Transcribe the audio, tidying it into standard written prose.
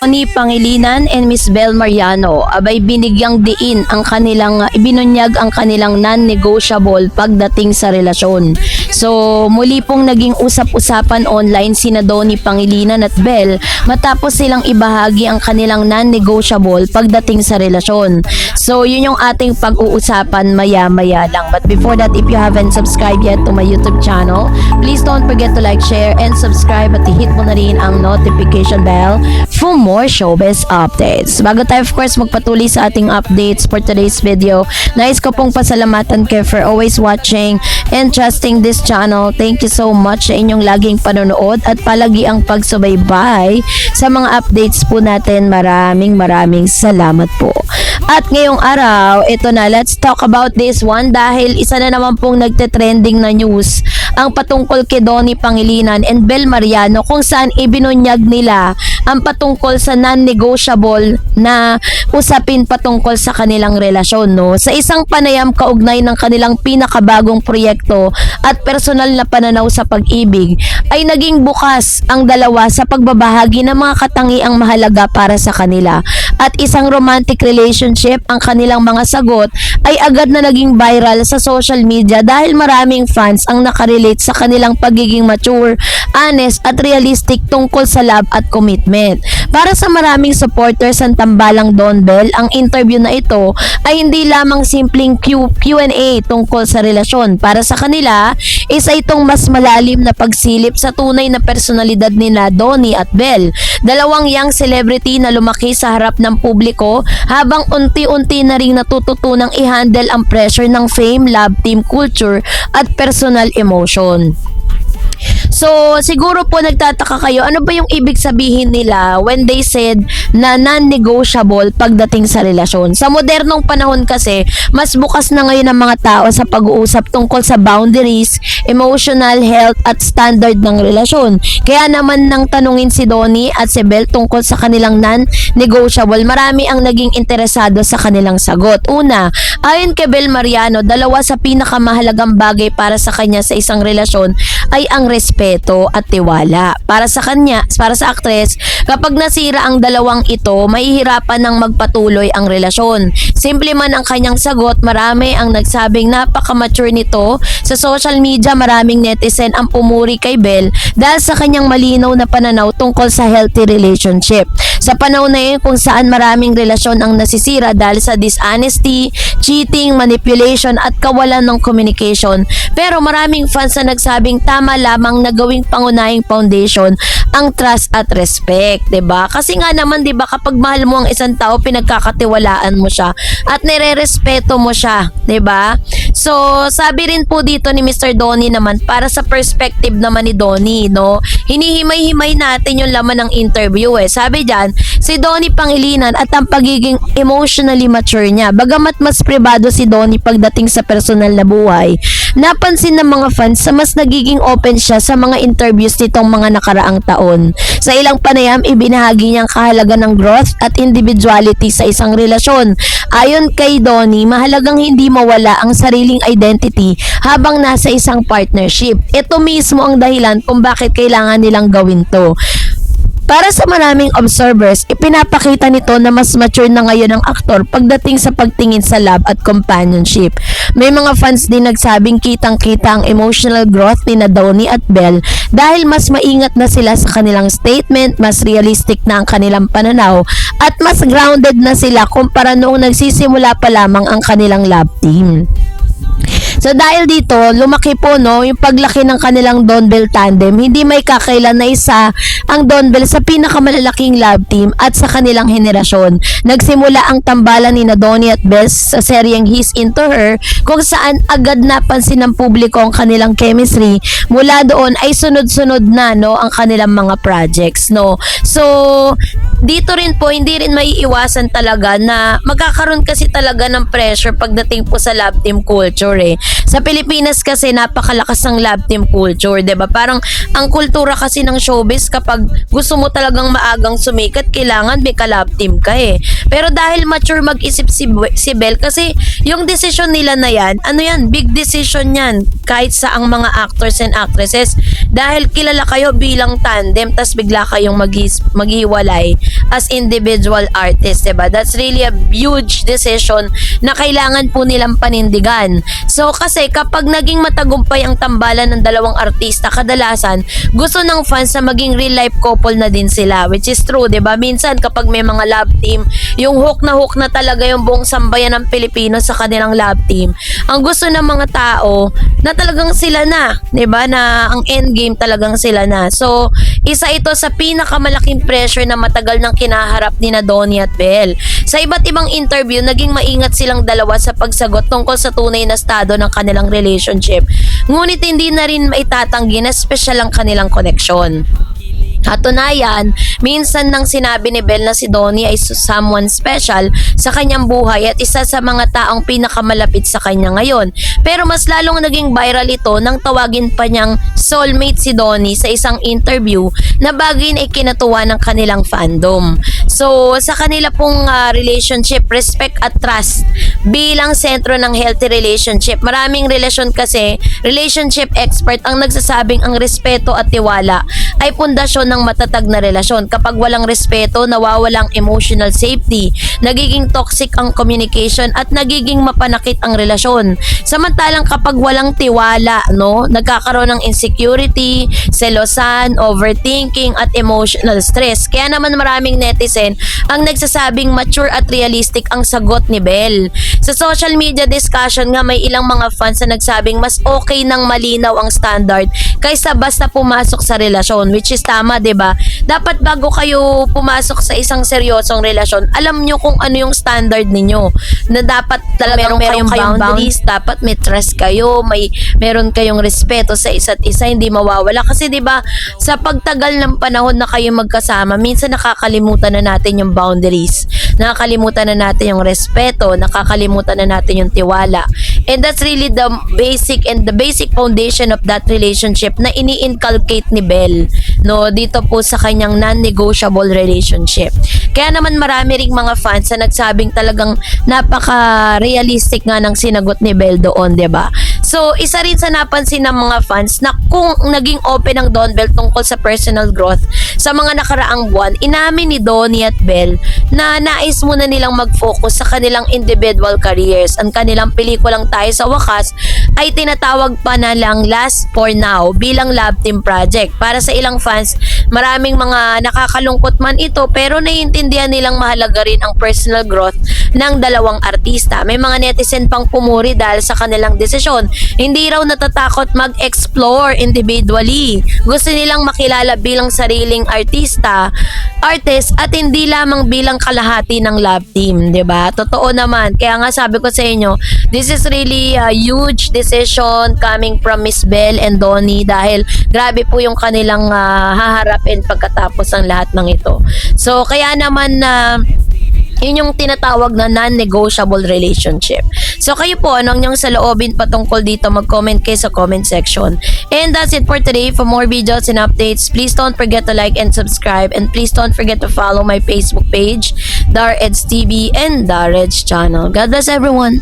Ni Pangilinan and Miss Bel Mariano abay binigyang diin ang kanilang ibinunyag ang kanilang non-negotiable pagdating sa relasyon. So muli pong naging usap-usapan online sina Donnie Pangilinan at Bel matapos silang ibahagi ang kanilang non-negotiable pagdating sa relasyon. So yun yung ating pag-uusapan maya-maya lang. But before that, if you haven't subscribed yet to my YouTube channel, please don't forget to like, share, and subscribe at i-hit mo na rin ang notification bell for more showbiz updates. Bago tayo of course magpatuloy sa ating updates for today's video, nais ko pong pasalamatan kayo for always watching and trusting this channel. Thank you so much sa inyong laging panonood at palagi ang pagsubaybay sa mga updates po natin. Maraming salamat po. At ngayong araw, ito na, let's talk about this one dahil isa na naman pong nagte-trending na news ang patungkol kay Donnie Pangilinan and Bel Mariano kung saan ibinunyag nila ang patungkol sa non-negotiable na usapin patungkol sa kanilang relasyon, no? Sa isang panayam kaugnay ng kanilang pinakabagong proyekto at personal na pananaw sa pag-ibig, ay naging bukas ang dalawa sa pagbabahagi ng mga katangiang mahalaga para sa kanila. At isang romantic relationship ang kanilang mga sagot ay agad na naging viral sa social media dahil maraming fans ang nakarelate sa kanilang pagiging mature, honest at realistic tungkol sa love at commitment. Para sa maraming supporters ng tambalang Don Bel, ang interview na ito ay hindi lamang simpleng Q&A tungkol sa relasyon. Para sa kanila, isa itong mas malalim na pagsilip sa tunay na personalidad nila Donnie at Bel. Dalawang young celebrity na lumaki sa harap ng publiko habang unti-unti na ring natututunang i-handle ang pressure ng fame, love team culture at personal emotion. So, siguro po nagtataka kayo, ano ba yung ibig sabihin nila when they said na non-negotiable pagdating sa relasyon? Sa modernong panahon kasi, mas bukas na ngayon ang mga tao sa pag-uusap tungkol sa boundaries, emotional health at standard ng relasyon. Kaya naman nang tanungin si Donnie at si Bel tungkol sa kanilang non-negotiable, marami ang naging interesado sa kanilang sagot. Una, ayon kay Bel Mariano, dalawa sa pinakamahalagang bagay para sa kanya sa isang relasyon ay ang respeto at tiwala. Para sa kanya, para sa aktres, kapag nasira ang dalawang ito, mahihirapan ng magpatuloy ang relasyon. Simple man ang kanyang sagot, marami ang nagsabing napaka-mature nito. Sa social media, maraming netizen ang pumuri kay Bel dahil sa kanyang malinaw na pananaw tungkol sa healthy relationship. Sa panahon na yun kung saan maraming relasyon ang nasisira dahil sa dishonesty, cheating, manipulation at kawalan ng communication. Pero maraming fans na nagsabing tama lamang na gawing pangunahing foundation ang trust at respect, 'di ba? Kasi nga naman 'di ba kapag mahal mo ang isang tao, pinagkakatiwalaan mo siya at nirerespeto mo siya, 'di ba? So, sabi rin po dito ni Mr. Donnie naman, para sa perspective naman ni Donnie, no? Hinihimay-himay natin yung laman ng interview eh. Sabi diyan, si Donnie Pangilinan at ang pagiging emotionally mature niya. Bagamat mas pribado si Donnie pagdating sa personal na buhay, napansin ng mga fans sa mas nagiging open siya sa mga interviews nitong mga nakaraang taon. Sa ilang panayam, ibinahagi niya ang kahalaga ng growth at individuality sa isang relasyon. Ayon kay Donnie, mahalagang hindi mawala ang sariling identity habang nasa isang partnership. Ito mismo ang dahilan kung bakit kailangan nilang gawin to. Para sa maraming observers, ipinapakita nito na mas mature na ngayon ang aktor pagdating sa pagtingin sa love at companionship. May mga fans din nagsabing kitang-kita ang emotional growth ni Donnie at Bel dahil mas maingat na sila sa kanilang statement, mas realistic na ang kanilang pananaw at mas grounded na sila kumpara noong nagsisimula pa lamang ang kanilang love team. So dahil dito, lumaki po yung paglaki ng kanilang Don Bel tandem. Hindi may kakailan na isa ang Don Bel sa pinakamalalaking love team at sa kanilang henerasyon. Nagsimula ang tambalan ni Donnie at Bel sa seryeng He's Into Her kung saan agad napansin ng publiko ang kanilang chemistry. Mula doon ay sunod-sunod na ang kanilang mga projects. So dito rin po, hindi rin maiiwasan talaga na magkakaroon kasi talaga ng pressure pagdating po sa love team culture eh. Sa Pilipinas kasi napakalakas ng love team culture, 'di ba? Parang ang kultura kasi ng showbiz kapag gusto mo talagang maagang sumikat, kailangan may ka-love team ka eh. Pero dahil mature mag-isip si Bel kasi yung decision nila na yan, ano yan, big decision yan kahit sa ang mga actors and actresses dahil kilala kayo bilang tandem tas bigla kayong maghiwalay as individual artists, 'di ba? That's really a huge decision na kailangan po nilang panindigan. So kasi kapag naging matagumpay ang tambalan ng dalawang artista, kadalasan gusto ng fans na maging real life couple na din sila, which is true, 'di ba? Minsan kapag may mga love team, yung hook na talaga yung buong sambayan ng Pilipino sa kanilang love team. Ang gusto ng mga tao na talagang sila na, 'di ba? Na ang end game talagang sila na. So isa ito sa pinakamalaking pressure na matagal nang kinaharap ni Donnie at Bel. Sa iba't ibang interview, naging maingat silang dalawa sa pagsagot tungkol sa tunay na estado ng kanilang relationship. Ngunit hindi na rin maitatanggi na special ang kanilang koneksyon. Katunayan, minsan nang sinabi ni Bel na si Donnie ay someone special sa kanyang buhay at isa sa mga taong pinakamalapit sa kanya ngayon. Pero mas lalong naging viral ito nang tawagin pa niyang soulmate si Donnie sa isang interview na bagay na ikinatuwa ng kanilang fandom. So, sa kanila pong relationship, respect at trust bilang sentro ng healthy relationship. Maraming relasyon kasi, relationship expert ang nagsasabing ang respeto at tiwala ay pundasyon ng matatag na relasyon. Kapag walang respeto, nawawalang emotional safety, nagiging toxic ang communication at nagiging mapanakit ang relasyon. Samantalang kapag walang tiwala, no, nagkakaroon ng insecurity, selosan, overthinking at emotional stress. Kaya naman maraming netizen ang nagsasabing mature at realistic ang sagot ni Bel. Sa social media discussion nga, may ilang mga fans na nagsabing mas okay nang malinaw ang standard kaysa basta pumasok sa relasyon, which is tama, 'di ba? Dapat bago kayo pumasok sa isang seryosong relasyon, alam nyo kung ano yung standard ninyo. Na dapat talagang meron kayong boundaries, dapat may trust kayo, meron kayong respeto sa isa't isa, hindi mawawala. Kasi 'di ba, sa pagtagal ng panahon na kayo magkasama, minsan nakakalimutan na natin yung boundaries. Nakakalimutan na natin yung respeto, nakakalimutan na natin yung tiwala. And that's really the basic foundation of that relationship na ini-inculcate ni Bel, no, dito po sa kanyang non-negotiable relationship. Kaya naman marami ring mga fans na nagsabing talagang napaka-realistic nga ng sinagot ni Bel doon, 'di ba? So, isa rin sa napansin ng mga fans na kung naging open ang Don Bel tungkol sa personal growth sa mga nakaraang buwan, inamin ni Donnie at Bel na nais muna nilang mag-focus sa kanilang individual careers. Ang kanilang pelikulang Tayo sa Wakas ay tinatawag pa na lang Last for Now bilang love team project. Para sa ilang fans, maraming mga nakakalungkot man ito pero naiintindihan nilang mahalaga rin ang personal growth ng dalawang artista. May mga netizen pang pumuri dahil sa kanilang desisyon. Hindi raw natatakot mag-explore individually. Gusto nilang makilala bilang sariling artist at hindi lamang bilang kalahati ng love team, 'di ba? Totoo naman. Kaya nga sabi ko sa inyo, this is really a huge decision coming from Miss Bel and Donnie dahil grabe po yung kanilang haharapin pagkatapos ng lahat ng ito. So kaya naman yun yung tinatawag na non-negotiable relationship. So kayo po, anong yung saloobin patungkol dito, mag-comment kayo sa comment section. And that's it for today. For more videos and updates, please don't forget to like and subscribe, and please don't forget to follow my Facebook page, Dar Eds TV and Dar Eds channel. God bless everyone.